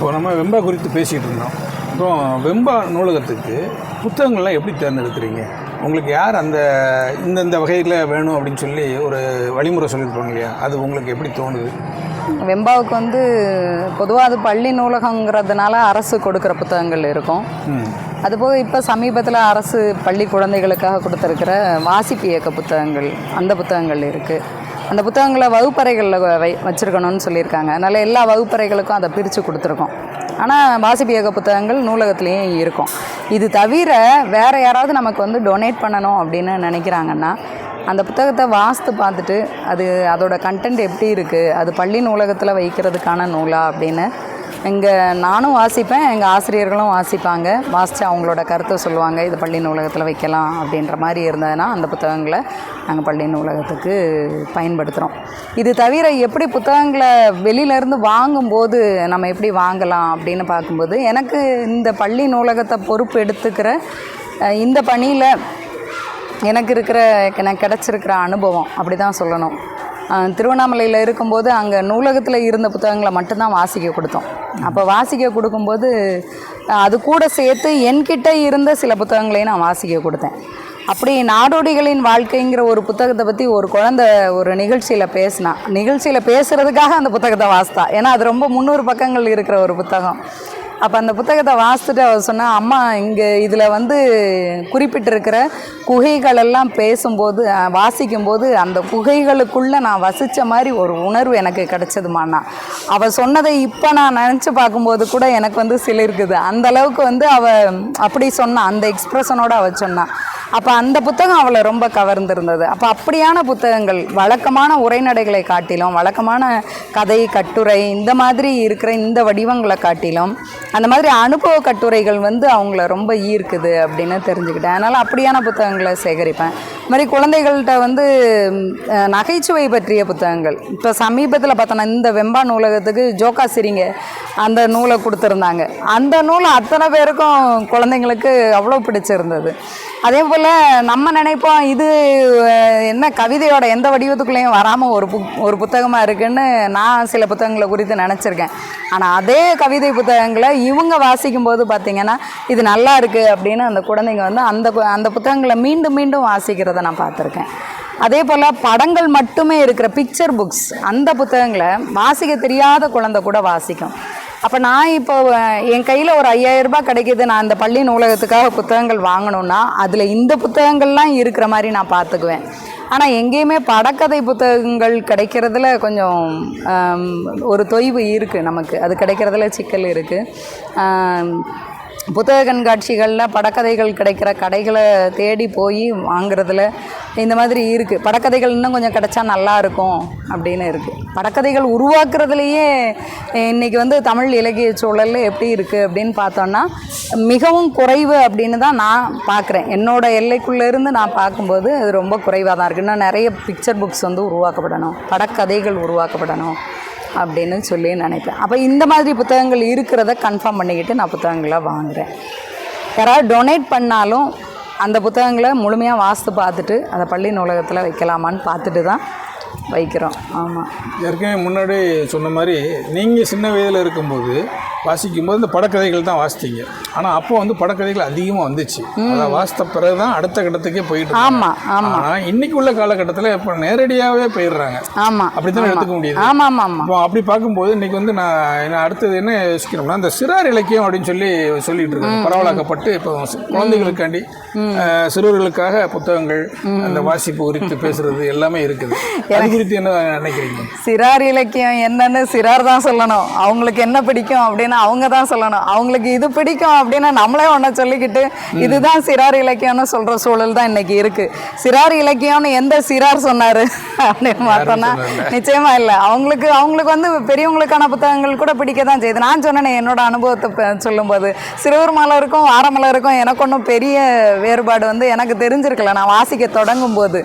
இப்போ நம்ம வெம்பா குறித்து பேசிகிட்டு இருந்தோம். அப்புறம் வெம்பா நூலகத்துக்கு புத்தகங்கள்லாம் எப்படி தேர்ந்தெடுக்கிறீங்க? உங்களுக்கு யார் அந்த இந்த வகையில் வேணும் அப்படின்னு சொல்லி ஒரு வழிமுறை சொல்லியிருப்பாங்க இல்லையா, அது உங்களுக்கு எப்படி தோணுது? வெம்பாவுக்கு வந்து பொதுவாக அது பள்ளி நூலகங்கிறதுனால அரசு கொடுக்குற புத்தகங்கள் இருக்கும். அதுபோக இப்போ சமீபத்தில் அரசு பள்ளி குழந்தைகளுக்காக கொடுத்துருக்கிற வாசிப்பு இயக்க புத்தகங்கள், அந்த புத்தகங்கள் இருக்குது. அந்த புத்தகங்களை வகுப்பறைகளில் வச்சுருக்கணும்னு சொல்லியிருக்காங்க. அதனால் எல்லா வகுப்பறைகளுக்கும் அதை பிரித்து கொடுத்துருக்கோம். ஆனால் வாசிப்பு இயக்க புத்தகங்கள் நூலகத்துலேயும் இருக்கும். இது தவிர வேறு யாராவது நமக்கு வந்து டொனேட் பண்ணணும் அப்படின்னு நினைக்கிறாங்கன்னா அந்த புத்தகத்தை வாசித்து பார்த்துட்டு அதோட கண்டென்ட் எப்படி இருக்குது, அது பள்ளி நூலகத்தில் வைக்கிறதுக்கான நூலா அப்படின்னு நானும் வாசிப்பேன், எங்கள் ஆசிரியர்களும் வாசிப்பாங்க. வாசித்து அவங்களோட கருத்தை சொல்லுவாங்க, இது பள்ளி நூலகத்தில் வைக்கலாம் அப்படின்ற மாதிரி இருந்ததுன்னா அந்த புத்தகங்களை நாங்கள் பள்ளி நூலகத்துக்கு பயன்படுத்துகிறோம். இது தவிர எப்படி புத்தகங்களை வெளியிலேருந்து வாங்கும்போது நம்ம எப்படி வாங்கலாம் அப்படின்னு பார்க்கும்போது, எனக்கு இந்த பள்ளி நூலகத்தை பொறுப்பு எடுத்துக்கிற இந்த பணியில் எனக்கு கிடச்சிருக்கிற அனுபவம் அப்படி தான் சொல்லணும். திருவண்ணாமலையில் இருக்கும்போது அங்கே நூலகத்தில் இருந்த புத்தகங்களை மட்டும்தான் வாசிக்க கொடுத்தோம். அப்போ வாசிக்க கொடுக்கும்போது அது கூட சேர்த்து என்கிட்ட இருந்த சில புத்தகங்களையும் நான் வாசிக்க கொடுத்தேன். அப்படி நாடோடிகளின் வாழ்க்கைங்கிற ஒரு புத்தகத்தை பற்றி ஒரு குழந்தை ஒரு நிகழ்ச்சியில் பேசுகிறதுக்காக அந்த புத்தகத்தை வாசித்தா. ஏன்னா அது ரொம்ப 300 பக்கங்கள் இருக்கிற ஒரு புத்தகம். அப்போ அந்த புத்தகத்தை வாசித்துட்டு அவர் சொன்னால், அம்மா இங்கே இதில் வந்து குறிப்பிட்டிருக்கிற குகைகளெல்லாம் வாசிக்கும்போது அந்த குகைகளுக்குள்ளே நான் வசித்த மாதிரி ஒரு உணர்வு எனக்கு கிடச்சதுமாண்ணா. அவள் சொன்னதை இப்போ நான் நினச்சி பார்க்கும்போது கூட எனக்கு வந்து சிலிர்க்குது. அந்தளவுக்கு வந்து அவள் அப்படி சொன்னான், அந்த எக்ஸ்ப்ரெஷனோடு அவள் சொன்னான். அப்போ அந்த புத்தகம் அவளை ரொம்ப கவர்ந்திருந்தது. அப்போ அப்படியான புத்தகங்கள் வழக்கமான உரைநடைகளை காட்டிலும், வழக்கமான கதை கட்டுரை இந்த மாதிரி இருக்கிற இந்த வடிவங்களை காட்டிலும் அந்த மாதிரி அனுபவ கட்டுரைகள் வந்து அவங்கள ரொம்ப ஈர்க்குது அப்படின்னு தெரிஞ்சுக்கிட்டேன். அதனால் அப்படியான புத்தகங்களை சேகரிப்பேன். இது மாதிரி குழந்தைகள்கிட்ட வந்து நகைச்சுவை பற்றிய புத்தகங்கள் இப்போ சமீபத்தில் பார்த்தோன்னா இந்த வெம்பா நூலகத்துக்கு ஜோக்கா சிரிங்க அந்த நூலை கொடுத்துருந்தாங்க. அந்த நூல் அத்தனை பேருக்கும் குழந்தைங்களுக்கு அவ்வளோ பிடிச்சிருந்தது. அதே போல் நம்ம நினைப்போம் இது என்ன கவிதையோட எந்த வடிவத்துக்குள்ளேயும் வராமல் ஒரு புத்தகமாக இருக்குதுன்னு நான் சில புத்தகங்களை குறித்து நினச்சிருக்கேன். ஆனால் அதே கவிதை புத்தகங்களை இவங்க வாசிக்கும்போது பார்த்திங்கன்னா இது நல்லா இருக்குது அப்படின்னு அந்த குழந்தைங்க வந்து அந்த புத்தகங்களை மீண்டும் மீண்டும் வாசிக்கிறத நான் பார்த்துருக்கேன். அதே போல் படங்கள் மட்டுமே இருக்கிற பிக்சர் புக்ஸ், அந்த புத்தகங்களை வாசிக்க தெரியாத குழந்தை கூட வாசிக்கும். அப்போ நான் இப்போ என் கையில் ஒரு 5000 ரூபாய் கிடைக்கிது, நான் இந்த பள்ளி நூலகத்துக்காக புத்தகங்கள் வாங்கணுன்னா அதில் இந்த புத்தகங்கள்லாம் இருக்கிற மாதிரி நான் பார்த்துக்குவேன். ஆனால் எங்கேயுமே படக்கதை புத்தகங்கள் கிடைக்கிறதுல கொஞ்சம் ஒரு தொய்வு இருக்குது நமக்கு, அது கிடைக்கிறதுல சிக்கல் இருக்குது. புத்தக கண்காட்சிகளில் படக்கதைகள் கிடைக்கிற கடைகளை தேடி போய் வாங்குறதுல இந்த மாதிரி இருக்குது. படக்கதைகள் இன்னும் கொஞ்சம் கிடைச்சா நல்லாயிருக்கும் அப்படின்னு இருக்குது. படக்கதைகள் உருவாக்குறதுலையே இன்றைக்கி வந்து தமிழ் இலக்கிய சூழலில் எப்படி இருக்குது அப்படின்னு பார்த்தோன்னா மிகவும் குறைவு அப்படின்னு தான் நான் பார்க்குறேன். என்னோடய எல்லைக்குள்ளேருந்து நான் பார்க்கும்போது அது ரொம்ப குறைவாக தான் இருக்குது. இன்னும் நிறைய பிக்சர் புக்ஸ் வந்து உருவாக்கப்படணும், படக்கதைகள் உருவாக்கப்படணும் அப்படின்னு சொல்லி நினைப்பேன். அப்போ இந்த மாதிரி புத்தகங்கள் இருக்கிறத கன்ஃபார்ம் பண்ணிக்கிட்டு நான் புத்தகங்களை வாங்குகிறேன். யாராவது டொனேட் பண்ணாலும் அந்த புத்தகங்களை முழுமையாக வாசித்து பார்த்துட்டு அதை பள்ளி நூலகத்தில் வைக்கலாமான்னு பார்த்துட்டு தான் வைக்கிறோம். ஆமாம், ஏற்கனவே முன்னாடி சொன்ன மாதிரி நீங்கள் சின்ன வயதில் இருக்கும்போது வாசிக்கும்போது இந்த படக்கதைகள் தான் வாசித்தீங்க. ஆனால் அப்போ வந்து படக்கதைகள் அதிகமாக வந்துச்சு. அதை வாசித்த பிறகு தான் அடுத்த கட்டத்துக்கே போயிட்டு. ஆமாம் ஆமாம். ஆனால் இன்றைக்கி உள்ள காலகட்டத்தில் இப்போ நேரடியாகவே போயிடுறாங்க. ஆமாம், அப்படி தான் எடுத்துக்க முடியுது. ஆமாம் ஆமாம். இப்போ அப்படி பார்க்கும்போது இன்றைக்கி வந்து நான் அடுத்தது என்ன யோசிக்கணும்னா, இந்த சிறார் இலக்கியம் அப்படின்னு சொல்லிட்டு இருக்காங்க. பரவலாக்கப்பட்டு இப்போ குழந்தைகளுக்காண்டி சிறுவர்களுக்காக புத்தகங்கள், அந்த வாசிப்பு குறித்து பேசுறது எல்லாமே இருக்குது. அது குறித்து என்ன நினைக்கிறீங்க? சிறார் இலக்கியம் என்னன்னு சிறார் தான் சொல்லணும். அவங்களுக்கு என்ன பிடிக்கும் அப்படின்னு அவங்க தான் சொல்லணும். அவங்களுக்கு இது பிடிக்கும் அப்படின்னா நம்மளே ஒன்றை சொல்லிக்கிட்டு இதுதான் சிறார் இலக்கியம்னு சொல்கிற சூழல் தான் இன்றைக்கி இருக்குது. சிறார் இலக்கியம்னு எந்த சிறார் சொன்னார் அப்படின்னு பார்த்தோன்னா நிச்சயமாக இல்லை. அவங்களுக்கு வந்து பெரியவங்களுக்கான புத்தகங்கள் கூட பிடிக்க தான் செய்யுது. நான் சொன்னேன் என்னோட அனுபவத்தை சொல்லும்போது, சிறுவர் மலருக்கும் வாரமலருக்கும் எனக்கு ஒன்றும் பெரிய வேறுபாடு வந்து எனக்கு தெரிஞ்சிருக்கல. நான் வாசிக்க தொடங்கும் போது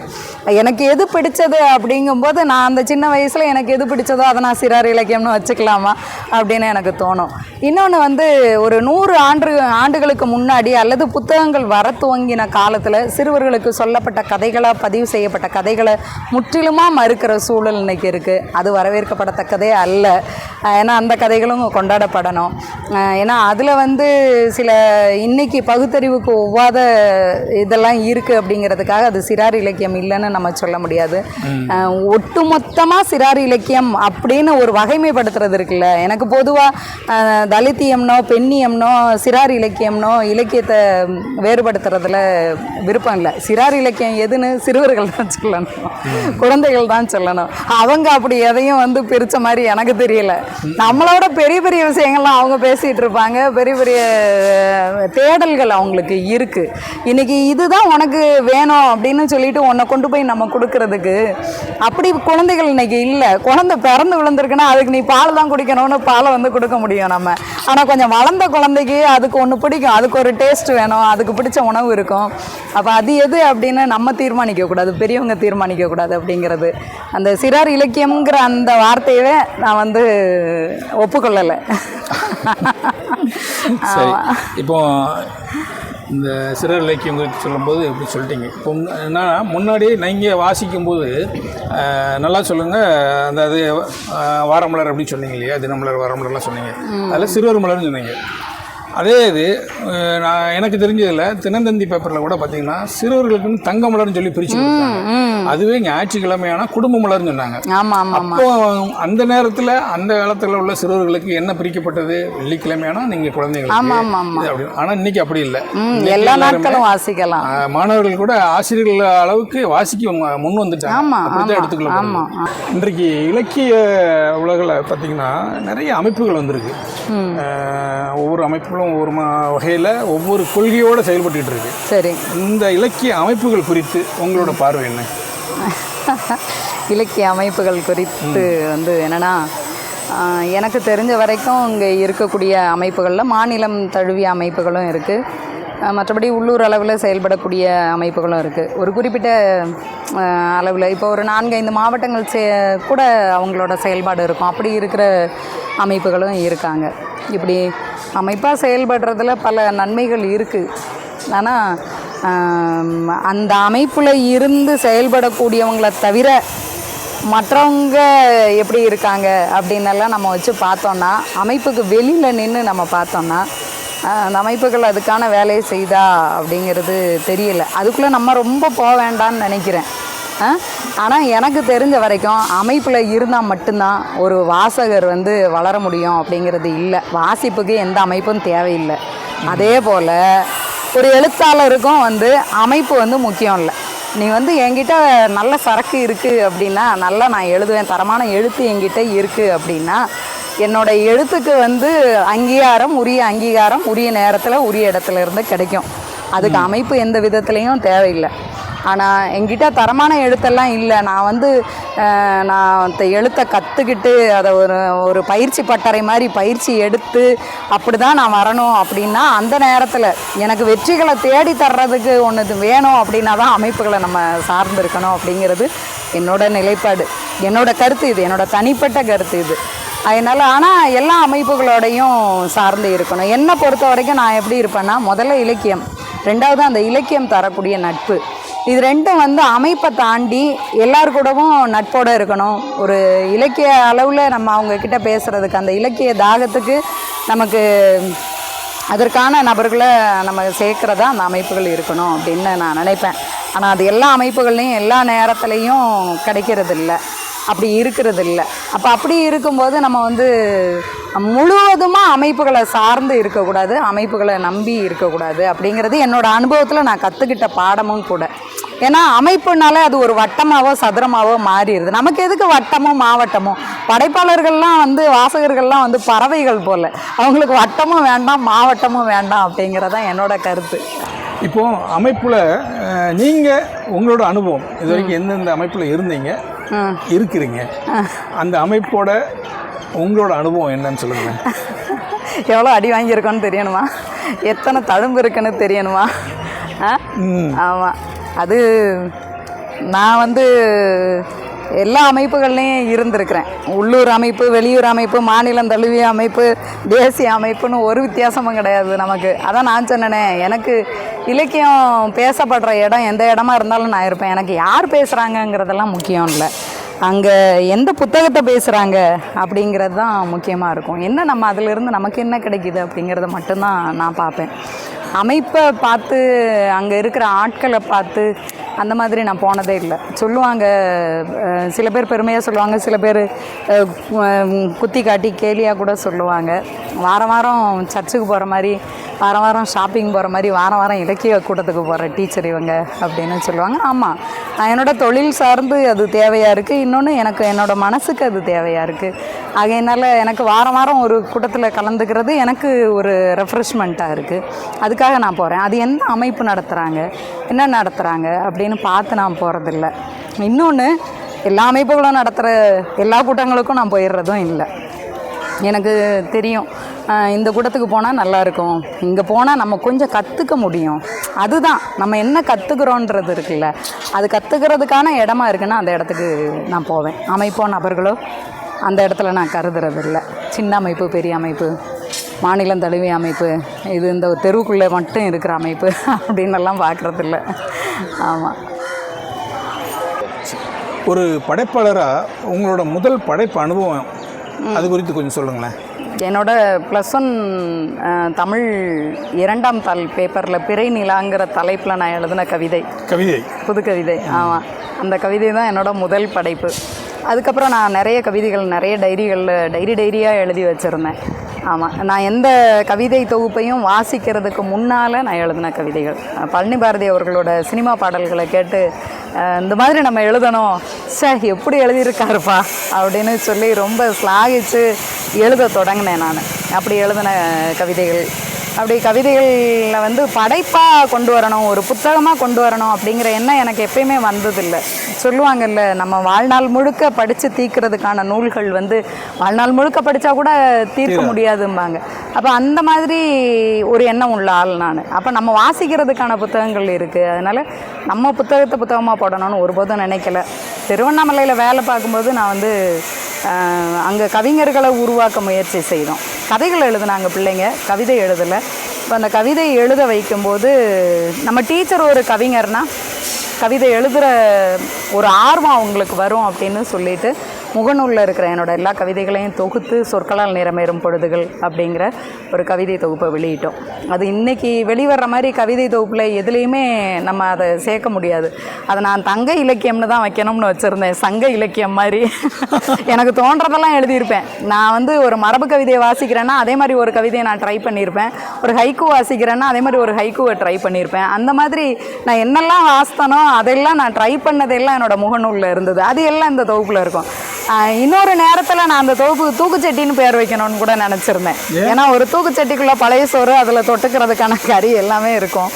எனக்கு எது பிடிச்சது அப்படிங்கும்போது நான் அந்த சின்ன வயசில் எனக்கு எது பிடிச்சதோ அதை நான் சிறார் இலக்கியம்னு வச்சுக்கலாமா அப்படின்னு எனக்கு தோணும். இன்னொன்று வந்து ஒரு 100 ஆண்டுகளுக்கு முன்னாடி அல்லது புத்தகங்கள் வர துவங்கின காலத்தில் சிறுவர்களுக்கு சொல்லப்பட்ட கதைகளாக பதிவு செய்யப்பட்ட கதைகளை முற்றிலுமாக மறுக்கிற சூழல் இன்னைக்கு இருக்குது. அது வரவேற்கப்படத்தக்கதே அல்ல. ஏன்னா அந்த கதைகளும் கொண்டாடப்படணும். ஏன்னா அதில் வந்து சில இன்னைக்கு பகுத்தறிவுக்கு ஒவ்வாத இதெல்லாம் இருக்குது அப்படிங்கிறதுக்காக அது சிறார் இலக்கியம் இல்லைன்னு நம்ம சொல்ல முடியாது. ஒட்டுமொத்தமாக சிறார் இலக்கியம் அப்படின்னு ஒரு வகைமைப்படுத்துறது இருக்குல்ல. எனக்கு பொதுவாக தலித்தியம்னோ பெண்ணியம்னோ சிறார் இலக்கியம்னோ இலக்கியத்தை வேறுபடுத்துறதுல விருப்பம் இல்லை. சிறார் இலக்கியம் எதுன்னு சிறுவர்கள் தான் சொல்லணும், குழந்தைகள் தான் சொல்லணும். அவங்க அப்படி எதையும் வந்து பிரித்த மாதிரி எனக்கு தெரியல. நம்மளோட பெரிய பெரிய விஷயங்கள்லாம் அவங்க பேசிகிட்டு இருப்பாங்க, பெரிய பெரிய தேடல்கள் அவங்களுக்கு இருக்குது. இன்றைக்கி இதுதான் உனக்கு வேணும் அப்படின்னு சொல்லிட்டு உன்னை கொண்டு போய் நம்ம கொடுக்கறதுக்கு அப்படி குழந்தைகள் இன்றைக்கி இல்லை. குழந்தை பிறந்து விழுந்திருக்குன்னா அதுக்கு நீ பால் தான் குடிக்கணும்னு பாலை வந்து கொடுக்க முடியும் நம்ம. ஆனால் கொஞ்சம் வளர்ந்த குழந்தைக்கு அதுக்கு ஒன்று பிடிக்கும், அதுக்கு ஒரு டேஸ்ட் வேணும், அதுக்கு பிடிச்ச உணவு இருக்கும். அப்போ அது எது அப்படின்னு நம்ம தீர்மானிக்கக்கூடாது, பெரியவங்க தீர்மானிக்கக்கூடாது அப்படிங்கிறது. அந்த சிறார் இலக்கியம்ங்கிற அந்த வார்த்தையவே நான் வந்து ஒப்புக்கொள்ளலை. சரி, இப்போ இந்த சிறார் இலக்கியம் குறித்து சொல்லும்போது எப்படி சொல்லிட்டீங்க. இப்போ என்னன்னா முன்னாடியே நீங்கள் வாசிக்கும்போது நல்லா சொல்லுங்கள், அந்த அது வாரமலர் அப்படின்னு சொன்னீங்க இல்லையா, தினமலர் வாரமலர்லாம் சொன்னீங்க, அதில் சிறுவர் மலர்னு சொன்னீங்க. அதே இது நான் எனக்கு தெரிஞ்சதில் தினந்தந்தி பேப்பரில் கூட பார்த்தீங்கன்னா சிறுவர்களுக்குன்னு தங்க மலர்னு சொல்லி பிரித்து கொடுத்தாங்க. அதுவே ஞாயிற்றுக்கிழமையான குடும்ப மலர்னு சொன்னாங்க. அப்போ அந்த நேரத்தில் அந்த காலத்தில் உள்ள சிறுவர்களுக்கு என்ன பிரிக்கப்பட்டது, வெள்ளிக்கிழமையானா நீங்கள் குழந்தைங்களுக்கு அப்படி. ஆனால் இன்னைக்கு அப்படி இல்லை, எல்லா நாட்களும் வாசிக்கலாம். மாணவர்கள் கூட ஆசிரியர்கள் அளவுக்கு வாசிக்க முன் வந்துட்டாங்க. அப்படிதான் எடுத்துக்கலாம். இன்றைக்கு இலக்கிய உலகில் பார்த்தீங்கன்னா நிறைய அமைப்புகள் வந்திருக்கு. ஒவ்வொரு அமைப்புகளும் ஒவ்வொரு வகையில் ஒவ்வொரு கொள்கையோடு செயல்பட்டு இருக்கு. சரி, இந்த இலக்கிய அமைப்புகள் குறித்து உங்களோட பார்வை என்ன? இலக்கிய அமைப்புகள் குறித்து வந்து என்னென்னா, எனக்கு தெரிஞ்ச வரைக்கும் இங்கே இருக்கக்கூடிய அமைப்புகளில் மாநிலம் தழுவிய அமைப்புகளும் இருக்குது, மற்றபடி உள்ளூர் அளவில் செயல்படக்கூடிய அமைப்புகளும் இருக்குது. ஒரு குறிப்பிட்ட அளவில் இப்போ ஒரு 4-5 மாவட்டங்கள் கூட அவங்களோட செயல்பாடு இருக்கும். அப்படி இருக்கிற அமைப்புகளும் இருக்காங்க. இப்படி அமைப்பாக செயல்படுறதுல பல நன்மைகள் இருக்குது. ஆனால் அந்த அமைப்பில் இருந்து செயல்படக்கூடியவங்களை தவிர மற்றவங்க எப்படி இருக்காங்க அப்படின்னெல்லாம் நம்ம வச்சு பார்த்தோன்னா, அமைப்புக்கு வெளியில் நின்று நம்ம பார்த்தோன்னா அந்த அமைப்புகள் அதுக்கான வேலையை செய்தா அப்படிங்கிறது தெரியல. அதுக்குள்ளே நம்ம ரொம்ப போக வேண்டாம்னு நினைக்கிறேன். ஆனால் எனக்கு தெரிஞ்ச வரைக்கும் அமைப்பில் இருந்தால் மட்டும்தான் ஒரு வாசகர் வந்து வளர முடியும் அப்படிங்கிறது இல்லை. வாசிப்புக்கு எந்த அமைப்பும் தேவையில்லை. அதே போல் ஒரு எழுத்தாளருக்கும் வந்து அமைப்பு வந்து முக்கியம் இல்லை. நீ வந்து என்கிட்ட நல்ல சரக்கு இருக்குது அப்படின்னா, நல்லா நான் எழுதுவேன், தரமான எழுத்து என்கிட்ட இருக்குது அப்படின்னா, என்னோடய எழுத்துக்கு வந்து உரிய அங்கீகாரம் உரிய நேரத்தில் உரிய இடத்துல இருந்து கிடைக்கும். அதுக்கு அமைப்பு எந்த விதத்துலேயும் தேவையில்லை. ஆனால் என்கிட்ட தரமான எழுத்தெல்லாம் இல்லை, நான் வந்து நான் எழுத்தை கற்றுக்கிட்டு அதை ஒரு பயிற்சி பட்டறை மாதிரி பயிற்சி எடுத்து அப்படி தான் நான் வரணும் அப்படின்னா, அந்த நேரத்தில் எனக்கு வெற்றிகளை தேடி தர்றதுக்கு ஒன்று வேணும் அப்படின்னா தான் அமைப்புகளை நம்ம சார்ந்து இருக்கணும் அப்படிங்கிறது என்னோட நிலைப்பாடு, என்னோட கருத்து இது, என்னோட தனிப்பட்ட கருத்து இது. அதனால் ஆனால் எல்லா அமைப்புகளோடையும் சார்ந்து இருக்கணும். என்னை பொறுத்த வரைக்கும் நான் எப்படி இருப்பேன்னா, முதல்ல இலக்கியம், ரெண்டாவது அந்த இலக்கியம் தரக்கூடிய நட்பு. இது ரெண்டும் வந்து அமைப்பை தாண்டி எல்லார் கூடவும் நட்போடு இருக்கணும். ஒரு இலக்கிய அளவில் நம்ம அவங்கக்கிட்ட பேசுகிறதுக்கு, அந்த இலக்கிய தாகத்துக்கு நமக்கு அதற்கான நபர்களை நம்ம சேர்க்குறதா அந்த அமைப்புகள் இருக்கணும் அப்படின்னு நான் நினைப்பேன். ஆனால் அது எல்லா அமைப்புகள்லையும் எல்லா நேரத்துலையும் கிடைக்கிறதில்ல, அப்படி இருக்கிறது இல்லை. அப்படி இருக்கும்போது நம்ம வந்து முழுவதுமாக அமைப்புகளை சார்ந்து இருக்கக்கூடாது, அமைப்புகளை நம்பி இருக்கக்கூடாது அப்படிங்கிறது என்னோடய அனுபவத்தில் நான் கற்றுக்கிட்ட பாடமும் கூட. ஏன்னா அமைப்புனாலே அது ஒரு வட்டமாவோ சதுரமாவோ மாறிடுது. நமக்கு எதுக்கு வட்டமோ மாவட்டமோ? படைப்பாளர்கள்லாம் வந்து வாசகர்கள்லாம் வந்து பறவைகள் போல், அவங்களுக்கு வட்டமும் வேண்டாம் மாவட்டமும் வேண்டாம் அப்படிங்கிறதான் என்னோட கருத்து. இப்போது அமைப்பில் நீங்கள் உங்களோட அனுபவம் இது வரைக்கும் எந்தெந்த அமைப்பில் இருந்தீங்க, இருக்கிறீங்க, அந்த அமைப்போட உங்களோட அனுபவம் என்னன்னு சொல்லுங்கள். எவ்வளோ அடி வாங்கியிருக்கோன்னு தெரியணுமா, எத்தனை தழும்பு இருக்குன்னு தெரியணுமா? ஆமாம், அது நான் வந்து எல்லா அமைப்புகள்லையும் இருந்திருக்கிறேன். உள்ளூர் அமைப்பு, வெளியூர் அமைப்பு, மாநிலம் தழுவிய அமைப்பு, தேசிய அமைப்புன்னு ஒரு வித்தியாசமும் கிடையாது நமக்கு. அதான் நான் சொன்னேனே, எனக்கு இலக்கியம் பேசப்படுற இடம் எந்த இடமா இருந்தாலும் நான் இருப்பேன். எனக்கு யார் பேசுகிறாங்கங்கிறதெல்லாம் முக்கியம் இல்லை, அங்கே எந்த புத்தகத்தை பேசுகிறாங்க அப்படிங்கிறது தான் முக்கியமாக இருக்கும். என்ன நம்ம அதிலிருந்து நமக்கு என்ன கிடைக்கிது அப்படிங்கிறத மட்டும்தான் நான் பார்ப்பேன். அமைப்பை பார்த்து, அங்கே இருக்கிற ஆட்களை பார்த்து அந்த மாதிரி நான் போனதே இல்லை. சொல்லுவாங்க, சில பேர் பெருமையாக சொல்லுவாங்க, சில பேர் குத்தி காட்டி கேலியாக கூட சொல்லுவாங்க. வாரம் வாரம் சர்ச்சுக்கு போகிற மாதிரி, வாரம் வாரம் ஷாப்பிங் போகிற மாதிரி, வாரம் வாரம் இலக்கிய கூட்டத்துக்கு போகிற டீச்சர் இவங்க அப்படின்னு சொல்லுவாங்க. ஆமாம், என்னோடய தொழில் சார்ந்து அது தேவையாக இருக்குது. இன்னொன்று, எனக்கு என்னோடய மனசுக்கு அது தேவையாக இருக்குது. ஆகையினால எனக்கு வாரம் வாரம் ஒரு கூட்டத்தில் கலந்துக்கிறது எனக்கு ஒரு ரெஃப்ரெஷ்மெண்ட்டாக இருக்குது. அதுக்காக நான் போகிறேன். அது என்ன அமைப்பு நடத்துகிறாங்க, என்ன நடத்துகிறாங்க அப்படின்னு பார்த்து நான் போகிறதில்ல. இன்னொன்று, எல்லா அமைப்புகளும் நடத்துகிற எல்லா கூட்டங்களுக்கும் நான் போயிடுறதும் இல்லை. எனக்கு தெரியும், இந்த கூட்டத்துக்கு போனால் நல்லாயிருக்கும், இங்கே போனால் நம்ம கொஞ்சம் கற்றுக்க முடியும். அதுதான் நம்ம என்ன கற்றுக்குறோன்றது இருக்குல்ல, அது கற்றுக்கிறதுக்கான இடமா இருக்குன்னா அந்த இடத்துக்கு நான் போவேன். அமைப்போ நபர்களோ அந்த இடத்துல நான் கருதுறதில்லை. சின்ன அமைப்பு, பெரிய அமைப்பு, மாநிலம் தழுவிய அமைப்பு, இது இந்த தெருவுக்குள்ளே மட்டும் இருக்கிற அமைப்பு அப்படின்னெல்லாம் பார்க்குறதில்ல. ஆமாம். ஒரு படைப்பாளராக உங்களோட முதல் படைப்பு அனுபவம் அது குறித்து கொஞ்சம் சொல்லுங்களேன். என்னோடய +1 தமிழ் 2ஆம் தாள் பேப்பரில் பிறை நிலாங்கிற தலைப்பில் நான் எழுதின கவிதை, புது கவிதை. ஆமாம், அந்த கவிதை தான் என்னோடய முதல் படைப்பு. அதுக்கப்புறம் நான் நிறைய கவிதைகள், நிறைய டைரியாக எழுதி வச்சுருந்தேன். ஆமாம், நான் எந்த கவிதை தொகுப்பையும் வாசிக்கிறதுக்கு முன்னால் நான் எழுதின கவிதைகள். பழனி பாரதி அவர்களோட சினிமா பாடல்களை கேட்டு இந்த மாதிரி நம்ம எழுதணும், எப்படி எழுதியிருக்காருப்பா அப்படின்னு சொல்லி ரொம்ப ஸ்லாகிச்சு எழுத தொடங்கினேன் நான். அப்படி எழுதின கவிதைகள். அப்படி கவிதைகளில் படைப்பாக கொண்டு வரணும், ஒரு புத்தகமாக கொண்டு வரணும் அப்படிங்கிற எண்ணம் எனக்கு எப்பயுமே வந்ததில்லை. சொல்லுவாங்கல்ல, நம்ம வாழ்நாள் முழுக்க படித்து தீர்க்கிறதுக்கான நூல்கள் வாழ்நாள் முழுக்க படித்தா கூட தீர்க்க முடியாதும்பாங்க. அப்போ அந்த மாதிரி ஒரு எண்ணம் உள்ள ஆள் நான். அப்போ நம்ம வாசிக்கிறதுக்கான புத்தகங்கள் இருக்குது, அதனால் நம்ம புத்தகமாக போடணும்னு ஒருபோதும் நினைக்கல. திருவண்ணாமலையில் வேலை பார்க்கும்போது நான் அங்கே கவிஞர்களை உருவாக்க முயற்சி செய்தோம். கதைகள் எழுதுனாங்க பிள்ளைங்க, கவிதை எழுதலை. இப்போ அந்த கவிதை எழுத வைக்கும்போது, நம்ம டீச்சர் ஒரு கவிஞர்னால் கவிதை எழுதுகிற ஒரு ஆர்வம் அவங்களுக்கு வரும் அப்படின்னு சொல்லிட்டு முகநூலில் இருக்கிற என்னோடய எல்லா கவிதைகளையும் தொகுத்து சொற்களால் நிறமேறும் பொழுதுகள் அப்படிங்கிற ஒரு கவிதை தொகுப்பை வெளியிட்டோம். அது இன்றைக்கி வெளிவர்ற மாதிரி கவிதை தொகுப்பில் எதுலேயுமே நம்ம அதை சேர்க்க முடியாது. அதை நான் தங்க இலக்கியம்னு தான் வைக்கணும்னு வச்சுருந்தேன், சங்க இலக்கியம் மாதிரி. எனக்கு தோன்றதெல்லாம் எழுதியிருப்பேன். நான் ஒரு மரபு கவிதையை வாசிக்கிறேன்னா அதே மாதிரி ஒரு கவிதையை நான் ட்ரை பண்ணியிருப்பேன். ஒரு ஹைக்கூ வாசிக்கிறேன்னா அதே மாதிரி ஒரு ஹைக்கூவை ட்ரை பண்ணியிருப்பேன். அந்த மாதிரி நான் என்னெல்லாம் வாசித்தனோ அதெல்லாம் நான் ட்ரை பண்ணதெல்லாம் என்னோடய முகநூலில் இருந்தது. அது எல்லாம் இந்த தொகுப்பில் இருக்கும். இன்னொரு நேரத்தில் நான் அந்த தொகுப்புக்கு தூக்குச்சட்டின்னு பேர் வைக்கணும்னு கூட நினச்சிருந்தேன். ஏன்னா ஒரு தூக்குச்சட்டிக்குள்ளே பழைய சோறு, அதில் தொட்டுக்கிறதுக்கான கறி எல்லாமே இருக்கும்.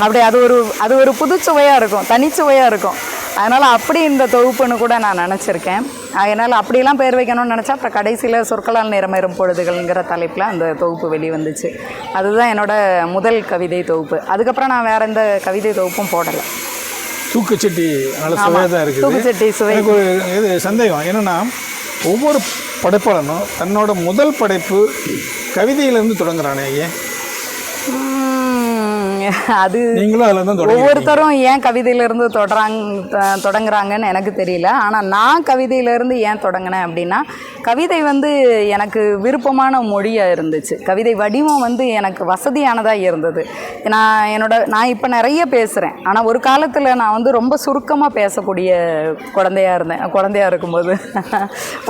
அப்படி அது ஒரு புதுச்சுவையாக இருக்கும், தனிச்சுவையாக இருக்கும். அதனால் அப்படி இந்த தொகுப்புன்னு கூட நான் நினச்சிருக்கேன். அதனால் அப்படிலாம் பேர் வைக்கணும்னு நினச்சா அப்புறம் கடைசியில் சொற்களால் நிறமேறும் பொழுதுகள்ங்கிற தலைப்பில் அந்த தொகுப்பு வெளிவந்துச்சு. அதுதான் என்னோடய முதல் கவிதை தொகுப்பு. அதுக்கப்புறம் நான் வேறு எந்த கவிதை தொகுப்பும் போடலை. தூக்குச்சட்டி நல்ல சுவையாக தான் இருக்குது. தூக்குச்சட்டி சுவை. எனக்கு ஒரு இது சந்தேகம் என்னென்னா, ஒவ்வொரு படைப்பாளனும் தன்னோட முதல் படைப்பு கவிதையிலேருந்து தொடங்குறானே, ஏன்? அது ஒவ்வொருத்தரும் ஏன் கவிதையிலேருந்து தொடங்குறாங்கன்னு எனக்கு தெரியல. ஆனால் நான் கவிதையிலேருந்து ஏன் தொடங்கினேன் அப்படின்னா, கவிதை எனக்கு விருப்பமான மொழியாக இருந்துச்சு. கவிதை வடிவம் எனக்கு வசதியானதாக இருந்தது. நான் இப்போ நிறைய பேசுகிறேன், ஆனால் ஒரு காலத்தில் நான் ரொம்ப சுருக்கமாக பேசக்கூடிய குழந்தையாக இருக்கும்போது,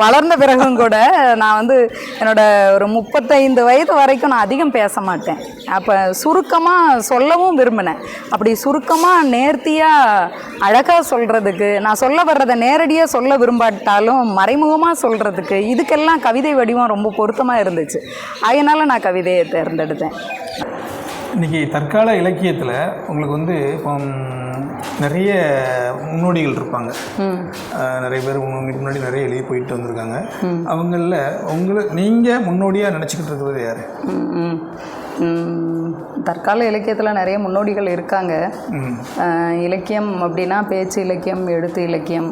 வளர்ந்த பிறகும் கூட நான் ஒரு 35 வயது வரைக்கும் நான் அதிகம் பேச மாட்டேன். அப்போ சுருக்கமாக சொல்லவும் விரும்பினேன். அப்படி சுருக்கமாக நேர்த்தியாக அழகாக சொல்கிறதுக்கு, நான் சொல்ல வர்றதை நேரடியாக சொல்ல விரும்பாட்டாலும் மறைமுகமாக சொல்கிறதுக்கு, இதுக்கெல்லாம் கவிதை வடிவம் ரொம்ப பொருத்தமாக இருந்துச்சு. அதனால் நான் கவிதையை தேர்ந்தெடுத்தேன். இன்றைக்கி தற்கால இலக்கியத்தில் உங்களுக்கு இப்போ நிறைய முன்னோடிகள் இருப்பாங்க. நிறைய பேர் உங்களுக்கு முன்னாடி நிறைய எழுதி போயிட்டு வந்திருக்காங்க. அவங்களில் நீங்கள் முன்னோடியாக நினச்சிக்கிட்டு இருக்கிறது யார்? தற்கால இலக்கியத்தில் நிறைய முன்னோடிகள் இருக்காங்க. இலக்கியம் அப்படின்னா பேச்சு இலக்கியம், எழுத்து இலக்கியம்,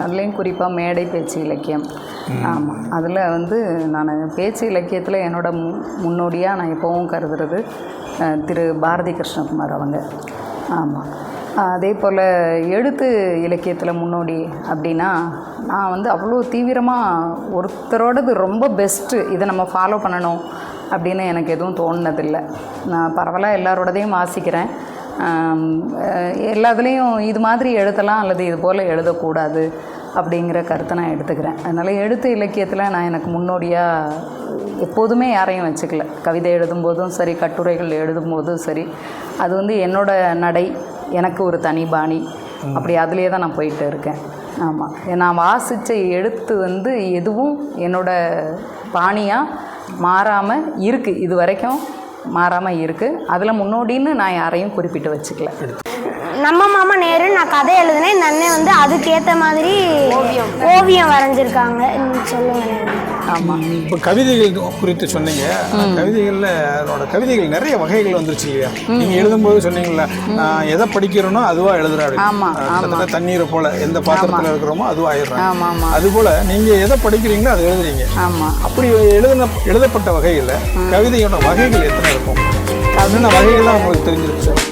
அதுலேயும் குறிப்பாக மேடை பேச்சு இலக்கியம். ஆமாம், அதில் வந்து நான் பேச்சு இலக்கியத்தில் என்னோட முன்னோடியாக நான் எப்போவும் கருதுறது திரு பாரதி கிருஷ்ணகுமார் அவங்க. ஆமாம், அதே போல் எழுத்து இலக்கியத்தில் முன்னோடி அப்படின்னா நான் வந்து அவ்வளோ தீவிரமாக ஒருத்தரோடது ரொம்ப பெஸ்ட்டு, இதை நம்ம ஃபாலோ பண்ணணும் அப்படின்னு எனக்கு எதுவும் தோணுனதில்லை. நான் பரவாயில்ல எல்லாரோடதையும் வாசிக்கிறேன், எல்லாத்துலேயும் இது மாதிரி எழுதலாம் அல்லது இது போல் எழுதக்கூடாது அப்படிங்கிற கருத்தை நான் எடுத்துக்கிறேன். அதனால் எழுத்து இலக்கியத்தில் நான் எனக்கு முன்னோடியாக எப்போதுமே யாரையும் வச்சுக்கல. கவிதை எழுதும்போதும் சரி, கட்டுரைகள் எழுதும்போதும் சரி, அது வந்து என்னோட நடை, எனக்கு ஒரு தனி பாணி, அப்படி அதிலே தான் நான் போயிட்டு இருக்கேன். ஆமாம், நான் வாசித்த எழுத்து வந்து எதுவும் என்னோட பாணியாக மாறாமல் இருக்குது, இது வரைக்கும் மாறாமல் இருக்குது. அதில் முன்னோடின்னு நான் யாரையும் குறிப்பிட்டு வச்சுக்கல. நம்ம மாமா நேரு நான் கதை எழுதுனேன், இந்த அண்ணன் வந்து அதுக்கேற்ற மாதிரி ஓவியம் வரைஞ்சிருக்காங்க. சொல்லுங்க. ஆமாம், இப்போ கவிதைகள் குறித்து சொன்னீங்க. கவிதைகளில் அதனோட கவிதைகள் நிறைய வகைகள் வந்துருச்சு இல்லையா? நீங்கள் எழுதும்போது சொன்னீங்களா, நான் எதை படிக்கிறேனோ அதுவாக எழுதுறாரு. கிட்டத்தட்ட தண்ணீரை போல் எந்த பாத்திரத்தில் இருக்கிறோமோ அதுவாக ஆயிடுறாங்க. அதுபோல் நீங்கள் எதை படிக்கிறீங்களோ அதை எழுதுறீங்க. ஆமாம், அப்படி எழுதப்பட்ட வகையில் கவிதையோட வகைகள் எத்தனை இருக்கும்? என்னென்ன வகைகள்லாம் உங்களுக்கு தெரிஞ்சிருக்கு சார்?